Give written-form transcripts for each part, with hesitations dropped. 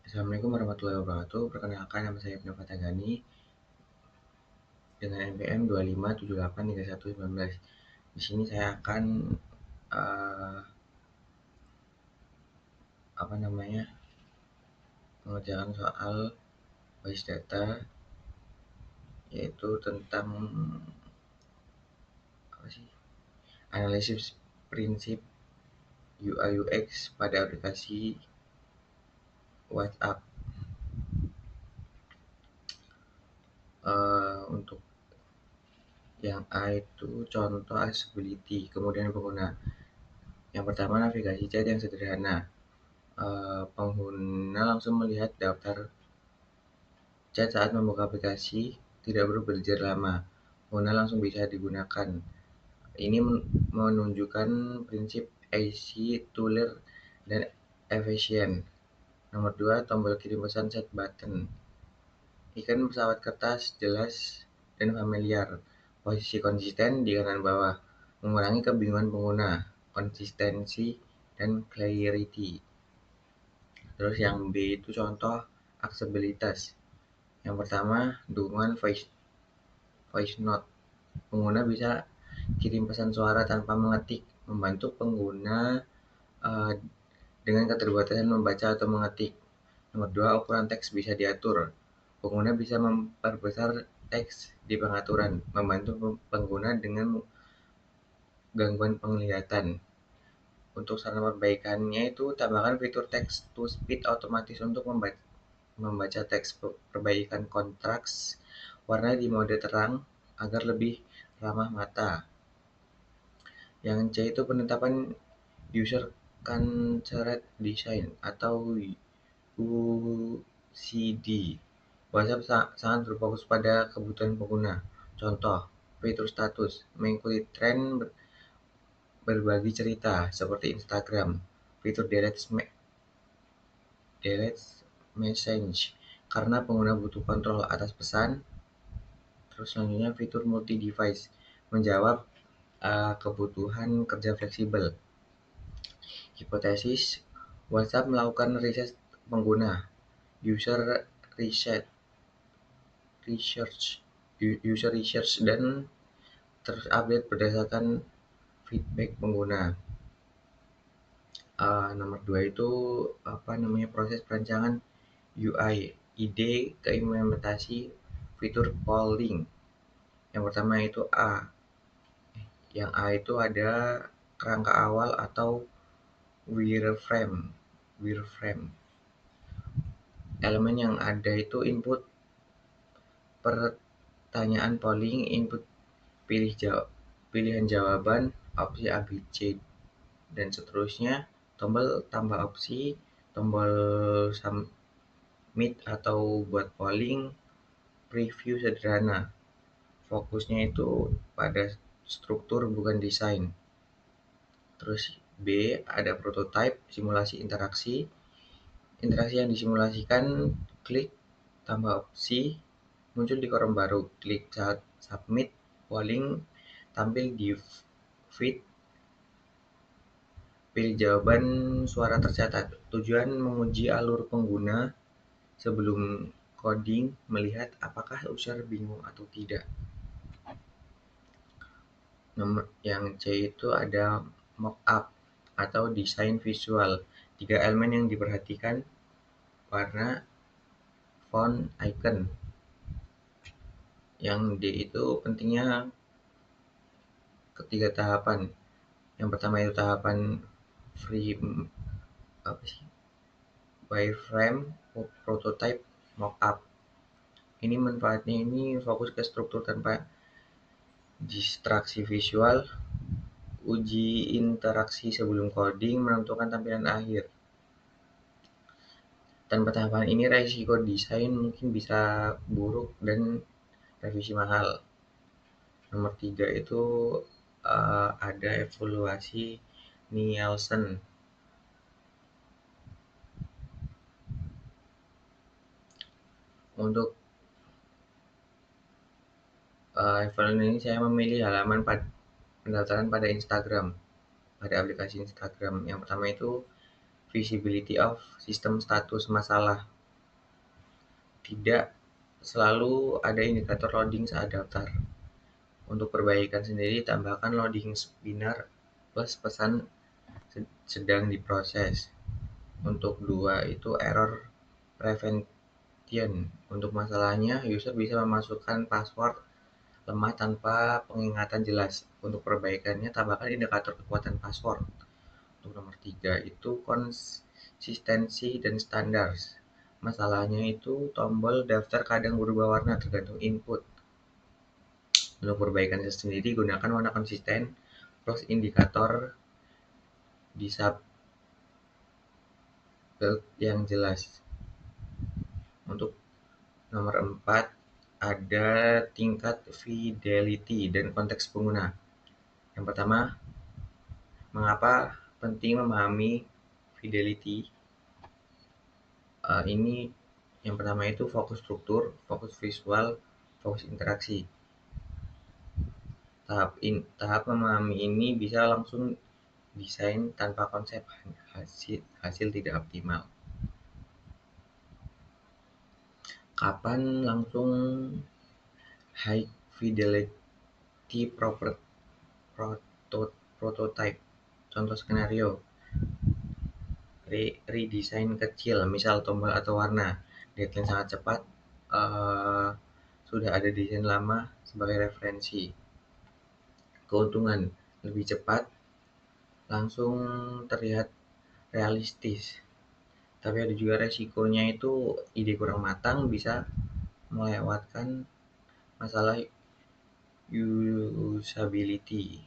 Assalamualaikum warahmatullahi wabarakatuh. Perkenalkan, nama saya Ibnu Fatagani dengan NPM 25783119. Di sini saya akan eh, mengerjakan soal base data, yaitu tentang analisis prinsip UI UX pada aplikasi WhatsApp. Untuk yang A itu contoh accessibility, kemudian pengguna. Yang pertama, navigasi chat yang sederhana. Pengguna langsung melihat daftar chat saat membuka aplikasi, tidak perlu berjejer lama. Pengguna langsung bisa digunakan. Ini menunjukkan prinsip easy to learn dan efisien. Nomor 2, tombol kirim pesan set button. Ikon pesawat kertas jelas dan familiar. Posisi konsisten di kanan bawah, mengurangi kebingungan pengguna. Konsistensi dan clarity. Terus yang B itu contoh aksesibilitas. Yang pertama, dukungan voice note. Pengguna bisa kirim pesan suara tanpa mengetik, membantu pengguna uh, dengan keterbatasan membaca atau mengetik. Nomor 2, ukuran teks bisa diatur. Pengguna bisa memperbesar teks di pengaturan, membantu pengguna dengan gangguan penglihatan. Untuk saran perbaikannya itu tambahkan fitur text to speech otomatis untuk membaca teks, perbaikan kontras warna di mode terang agar lebih ramah mata. Yang C itu penetapan user centered design atau UCD. WhatsApp sangat berfokus pada kebutuhan pengguna. Contoh, fitur status mengikuti tren berbagi cerita seperti Instagram. Fitur delete message karena pengguna butuh kontrol atas pesan. Terus selanjutnya fitur multi device menjawab kebutuhan kerja fleksibel. Hipotesis, WhatsApp melakukan riset pengguna, user research dan terupdate berdasarkan feedback pengguna. Nomor 2 itu proses perancangan UI, ide ke implementasi fitur polling. Yang pertama itu A. Yang A itu ada kerangka awal atau wireframe. Elemen yang ada itu input pertanyaan polling, input pilihan jawaban, opsi A, B, C, dan seterusnya, tombol tambah opsi, tombol submit atau buat polling, preview sederhana. Fokusnya itu pada struktur bukan desain. Terus B, ada prototype, simulasi interaksi. Interaksi yang disimulasikan, klik tambah opsi, muncul di kolom baru, klik saat submit, polling tampil di feed, pilih jawaban suara tercatat. Tujuan menguji alur pengguna sebelum coding, melihat apakah user bingung atau tidak. Nomor yang C itu ada mockup atau desain visual. 3 elemen yang diperhatikan, warna, font, icon. Yang D itu pentingnya ketiga tahapan. Yang pertama itu tahapan wireframe, prototype, mockup. Ini manfaatnya ini fokus ke struktur tanpa distraksi visual, uji interaksi sebelum coding, menentukan tampilan akhir. Tanpa tahapan ini resiko desain mungkin bisa buruk dan revisi mahal. Nomor 3 itu ada evaluasi Nielsen. Untuk evaluasi ini saya memilih halaman pendaftaran pada Instagram, pada aplikasi Instagram. Yang pertama itu visibility of system status masalah. Tidak selalu ada indikator loading saat daftar. Untuk perbaikan sendiri, tambahkan loading binar plus pesan sedang diproses. Untuk dua itu error prevention. Untuk masalahnya, user bisa memasukkan password lemah tanpa pengingatan jelas. Untuk perbaikannya, tambahkan indikator kekuatan password. Untuk nomor 3 itu konsistensi dan standar. Masalahnya itu tombol daftar kadang berubah warna tergantung input. Untuk perbaikan sendiri, gunakan warna konsisten plus indikator di subfield yang jelas. Untuk nomor 4 ada tingkat fidelity dan konteks pengguna. Yang pertama, mengapa penting memahami fidelity? Ini yang pertama itu fokus struktur, fokus visual, fokus interaksi. Tahap memahami ini bisa langsung desain tanpa konsep hasil tidak optimal. Kapan langsung high fidelity prototype? Contoh skenario, redesign kecil, misal tombol atau warna. Deadline sangat cepat, sudah ada desain lama sebagai referensi. Keuntungan lebih cepat, langsung terlihat realistis. Tapi ada juga resikonya itu ide kurang matang bisa melewatkan masalah usability.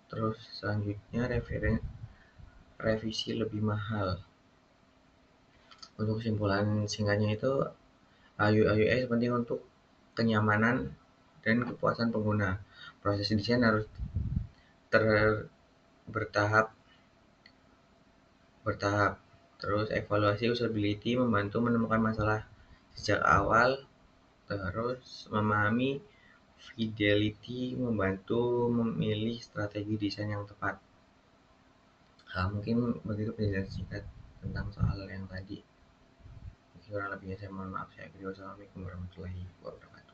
Terus selanjutnya revisi lebih mahal. Untuk kesimpulan singkatnya itu UI penting untuk kenyamanan dan kepuasan pengguna. Proses desain harus bertahap. Terus evaluasi usability membantu menemukan masalah sejak awal. Terus memahami fidelity membantu memilih strategi desain yang tepat. Mungkin begitu penjelasan singkat tentang soal yang tadi. Kurang lebihnya saya mohon maaf. Saya akhiri. Wassalamualaikum warahmatullahi wabarakatuh.